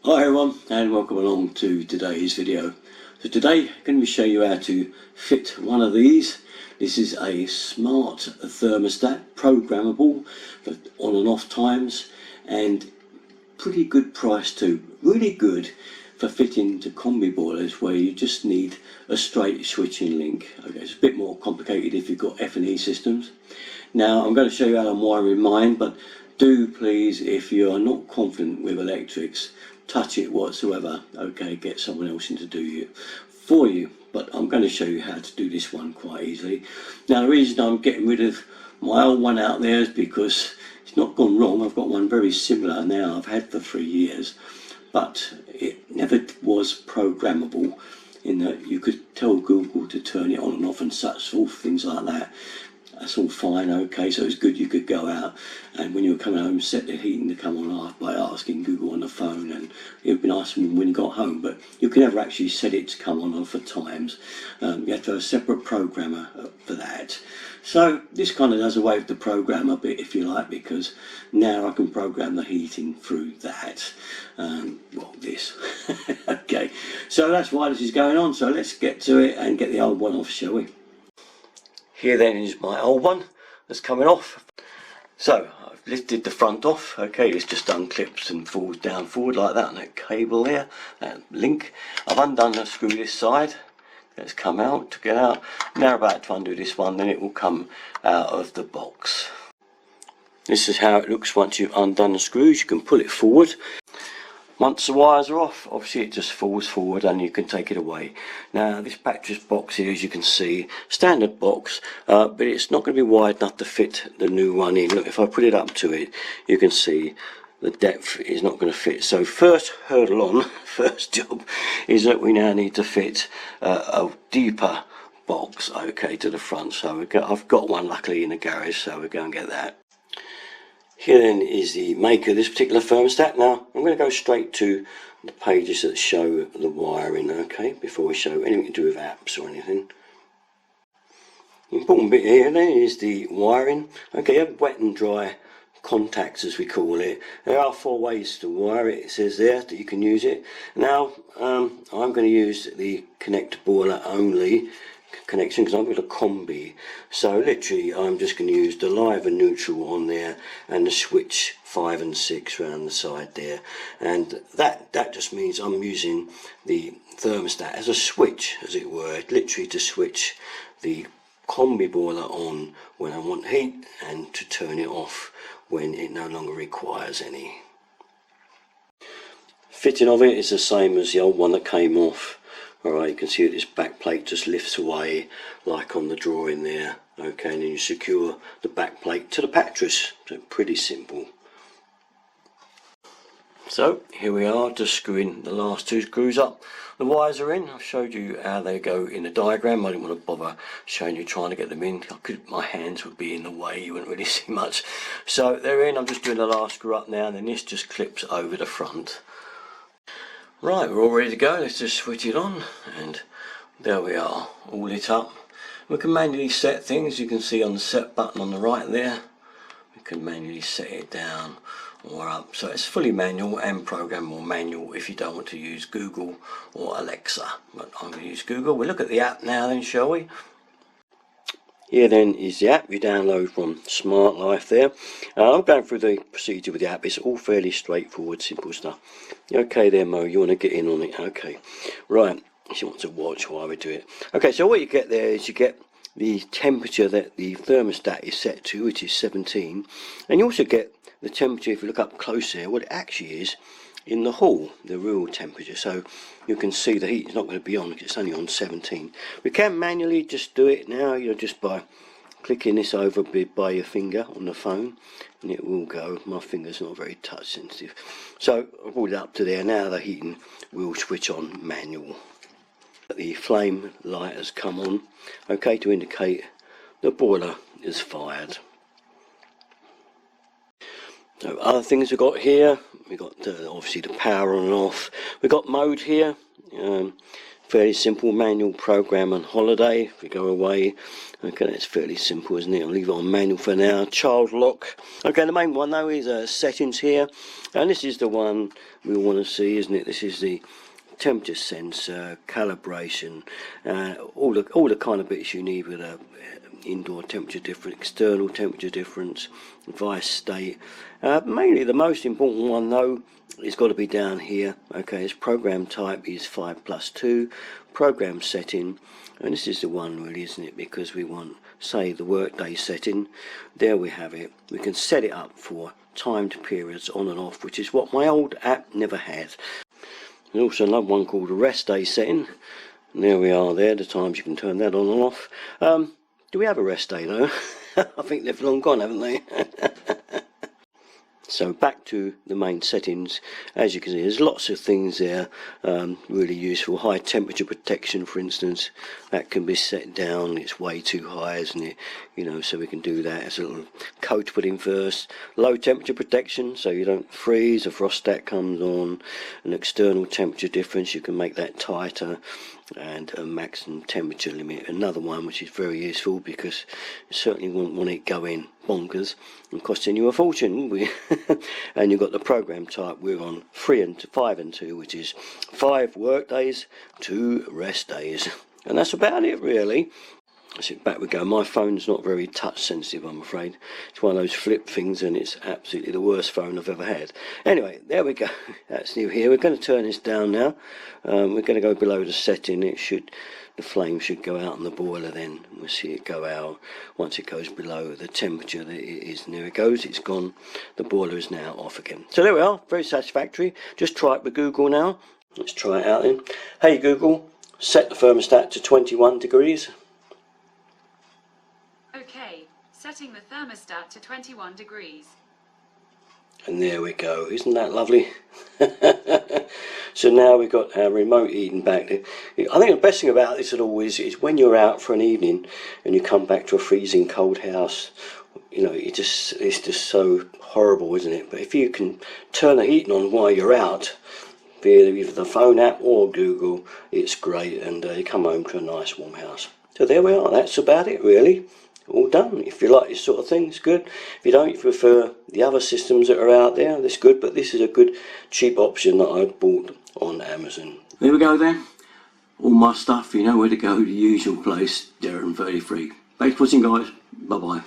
Hi everyone and welcome along to today's video. So today I'm going to show you how to fit one of these. This is a smart thermostat, programmable for on and off times, and pretty good price too. Really good for fitting to combi boilers where you just need a straight switching link. Okay, it's a bit more complicated if you've got F&E systems. Now I'm going to show you how to wire mine, but do please, if you are not confident with electrics, touch it whatsoever. Okay, get someone else in to do it for you, but I'm going to show you how to do this one quite easily. Now the reason I'm getting rid of my old one out there is because it's not gone wrong. I've got one very similar now I've had for 3 years, but it never was programmable in that you could tell Google to turn it on and off and such sort of things like that. That's all fine, okay, so it's good you could go out and when you were coming home set the heating to come on by asking Google on the phone, and it would be nice when you got home, but you can never actually set it to come on and off at times. You have to have a separate programmer for that. So this kind of does away with the program a bit, if you like, because now I can program the heating through that. Well, this. Okay, so that's why this is going on, so let's get to it and get the old one off, shall we? Here then is my old one that's coming off. So I've lifted the front off. Okay, it's just unclips and falls down forward like that on that cable there, that link. I've undone the screw this side. It's come out, took it out. Now about to undo this one, then it will come out of the box. This is how it looks once you've undone the screws. You can pull it forward. Once the wires are off, obviously it just falls forward and you can take it away. Now this battery box here, as you can see, standard box, but it's not going to be wide enough to fit the new one in. Look, if I put it up to it, you can see the depth is not going to fit. So first hurdle on, first job, is that we now need to fit a deeper box, okay, to the front. So I've got one luckily in the garage, so we'll go and get that. Here then is the maker of this particular thermostat. Now I'm going to go straight to the pages that show the wiring, okay, before we show anything to do with apps or anything. The important bit here then is the wiring. Okay, you have wet and dry contacts, as we call it. There are 4 ways to wire it. It says there that you can use it. Now I'm going to use the connect boiler only connection because I'm with a combi, so literally I'm just going to use the live and neutral on there and the switch 5 and 6 around the side there, and that just means I'm using the thermostat as a switch, as it were, literally to switch the combi boiler on when I want heat and to turn it off when it no longer requires any. Fitting of it is the same as the old one that came off. Alright, you can see that this back plate just lifts away like on the drawing there. Okay, and then you secure the back plate to the mattress. So pretty simple. So here we are, just screwing the last 2 screws up. The wires are in. I've showed you how they go in the diagram. I didn't want to bother showing you trying to get them in. My hands would be in the way, you wouldn't really see much. So they're in. I'm just doing the last screw up now, and then this just clips over the front. Right, we're all ready to go. Let's just switch it on, and there we are, all lit up. We can manually set things. You can see on the set button on the right there, we can manually set it down or up. So it's fully manual and programmable manual if you don't want to use Google or Alexa, but I'm going to use Google. We'll look at the app now then, shall we? Here then is the app you download from Smart Life there. I'm going through the procedure with the app. It's all fairly straightforward, simple stuff. Okay there, Mo, you want to get in on it? Okay, right, you want to watch while we do it. Okay, so what you get there is you get the temperature that the thermostat is set to, which is 17, and you also get the temperature, if you look up close there, what it actually is in the hall, the real temperature. So you can see the heat is not going to be on because it's only on 17. We can manually just do it now, just by clicking this over by your finger on the phone, and it will go. My finger's not very touch sensitive, so I've brought it up to there. Now the heating will switch on manual. The flame light has come on, okay, to indicate the boiler is fired. So other things we've got here, we've got obviously the power on and off. We've got mode here for fairly simple manual program on holiday. If we go away, okay, that's fairly simple, isn't it? I'll leave it on manual for now. Child lock. Okay, the main one though is settings here, and this is the one we want to see, isn't it? This is the temperature sensor, calibration, all the kind of bits you need with a indoor temperature difference, external temperature difference, device state. Mainly the most important one though it's got to be down here. Okay, its program type is 5+2, program setting, and this is the one really, isn't it? Because we want, say, the workday setting. There we have it. We can set it up for timed periods on and off, which is what my old app never had. There's also another one called a rest day setting, and there we are there, the times you can turn that on and off. Do we have a rest day though? I think they've long gone, haven't they? So back to the main settings. As you can see, there's lots of things there, really useful. High temperature protection, for instance, that can be set down. It's way too high, isn't it? You know, so we can do that as a little code to put in first. Low temperature protection, so you don't freeze. A thermostat comes on. An external temperature difference, you can make that tighter. And a maximum temperature limit, another one which is very useful, because you certainly wouldn't want it going bonkers and costing you a fortune. And you've got the program type. We're on 5 and 2, which is 5 work days, 2 rest days, and that's about it really. So back we go. My phone's not very touch sensitive, I'm afraid. It's one of those flip things, and it's absolutely the worst phone I've ever had. Anyway, there we go. That's new here. We're going to turn this down now. We're going to go below the setting. The flame should go out on the boiler then. We'll see it go out once it goes below the temperature that it is. And there it goes. It's gone. The boiler is now off again. So there we are. Very satisfactory. Just try it with Google now. Let's try it out then. Hey Google, set the thermostat to 21 degrees. Okay, setting the thermostat to 21 degrees. And there we go. Isn't that lovely? So now we've got our remote heating back. I think the best thing about this at all is when you're out for an evening and you come back to a freezing cold house, you know, it's just so horrible, isn't it? But if you can turn the heating on while you're out, via either the phone app or Google, it's great, and you come home to a nice warm house. So there we are. That's about it really. All done. If you like this sort of thing, it's good. If you don't, if you prefer the other systems that are out there, that's good, but this is a good cheap option that I bought on Amazon. There we go then. All my stuff, you know where to go, the usual place, Darren 33. Thanks for watching guys. Bye bye.